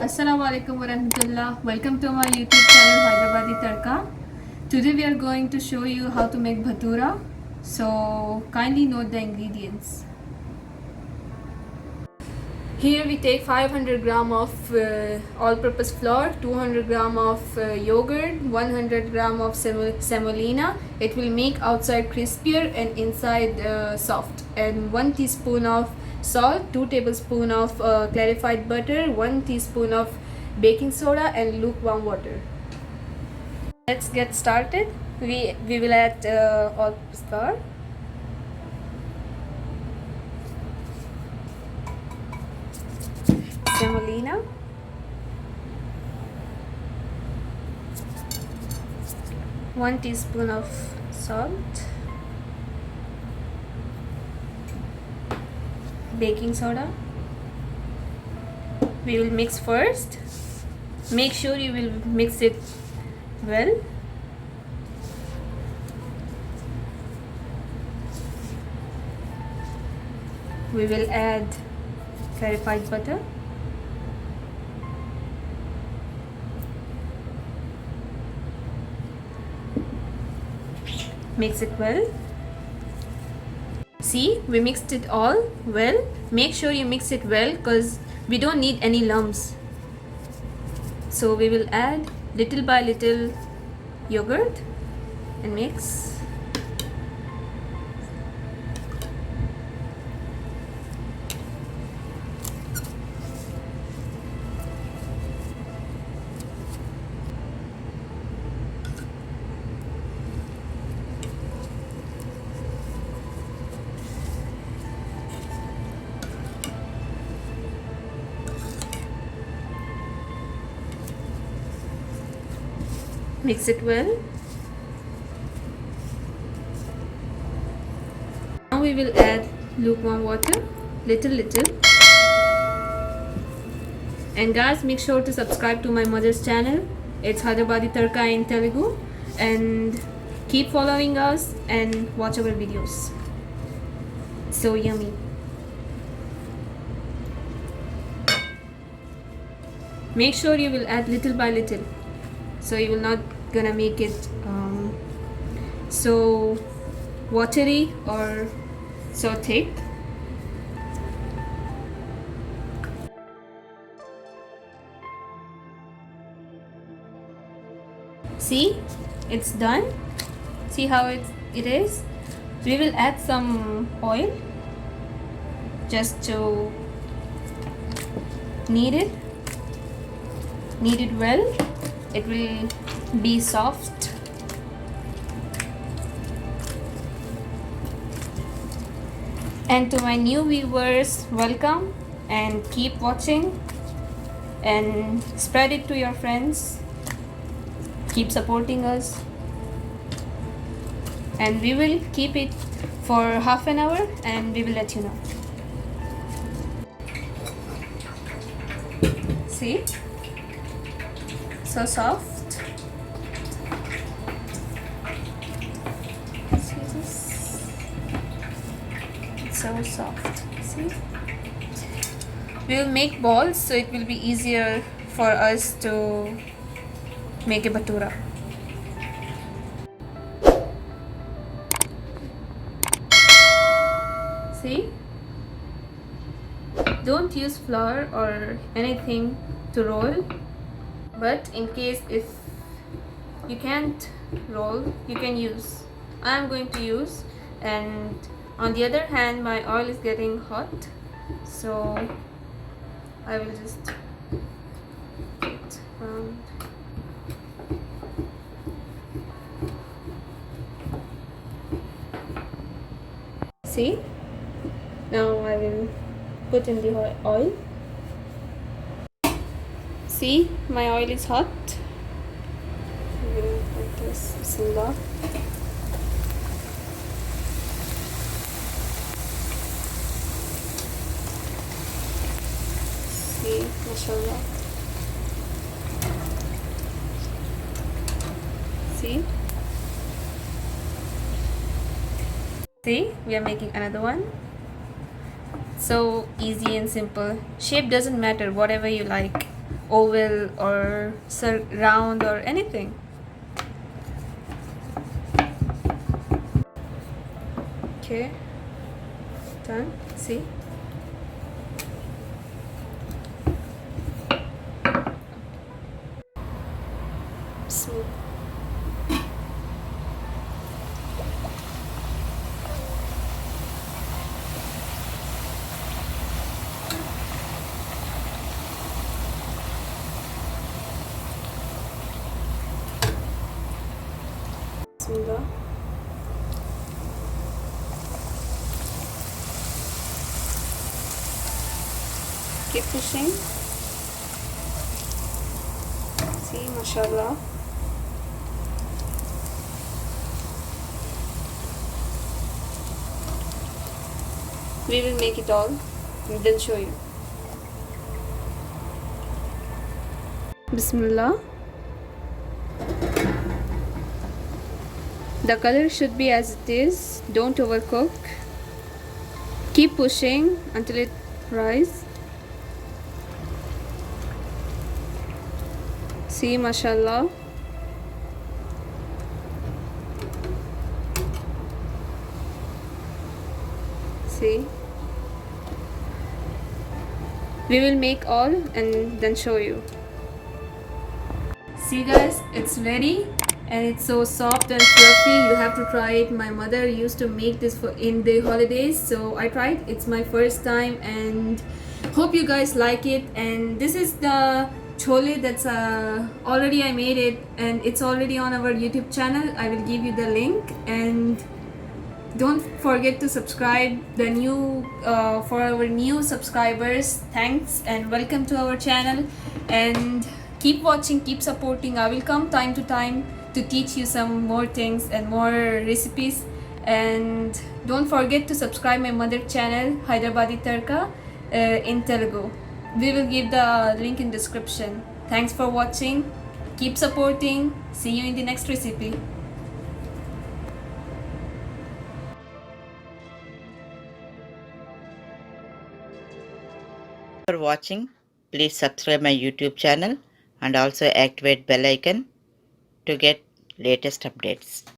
Assalamualaikum warahmatullah. Welcome to my YouTube channel Hyderabadi Tadka. Today we are going to show you how to make bhatura. So kindly note the ingredients. Here we take 500 gram of all-purpose flour, 200 gram of yogurt, 100 gram of semolina. It will make outside crispier and inside soft. And 1 teaspoon of salt, 2 tablespoons of clarified butter, 1 teaspoon of baking soda and lukewarm water. Let's get started. We will add all-purpose flour. Semolina, one teaspoon of salt, baking soda. We will mix first. Make sure you will mix it well. We will add clarified butter. Mix it well. See, we mixed it all well. Make sure you mix it well because we don't need any lumps. So we will add little by little yogurt and mix. Mix it well. Now we will add lukewarm water, little. And guys, make sure to subscribe to my mother's channel. It's Hyderabadi Tadka in Telugu. And keep following us and watch our videos. So yummy. Make sure you will add little by little. So you will not gonna make it so watery or so thick. See, it's done. See how it is. We will add some oil just to knead it well. It will be soft. And to my new viewers, welcome and keep watching and spread it to your friends. Keep supporting us. And we will keep it for half an hour and we will let you know. See? So soft. See this? It's so soft. See? We will make balls so it will be easier for us to make a bhatura. See? Don't use flour or anything to roll. But in case if you can't roll, you can use. I am going to use, and on the other hand my oil is getting hot, so I will just get around. See, now I will put in the oil. See, my oil is hot. We will put this bismillah. See, mashallah. See? See, we are making another one. So easy and simple. Shape doesn't matter, whatever you like. oval or round or anything. Okay, done. See? Smooth. Bismillah. Keep pushing. See, mashallah. We will make it all and then show you. Bismillah. The color should be as it is. Don't overcook. Keep pushing until it rises. See, mashallah. See. We will make all and then show you. See guys, it's ready and it's so soft and fluffy. You have to try it. My mother used to make this for in the holidays, so I tried. It's my first time and hope you guys like it. And this is the chole that's already I made it and it's already on our YouTube channel. I will give you the link, and don't forget to subscribe the new for our new subscribers. Thanks and welcome to our channel, and keep watching, keep supporting. I will come time to time to teach you some more things and more recipes. And don't forget to subscribe my mother channel Hyderabadi Tadka in Telugu. We will give the link in description. Thanks for watching, keep supporting. See you in the next recipe. For watching. Please subscribe my YouTube channel and also activate bell icon to get latest updates.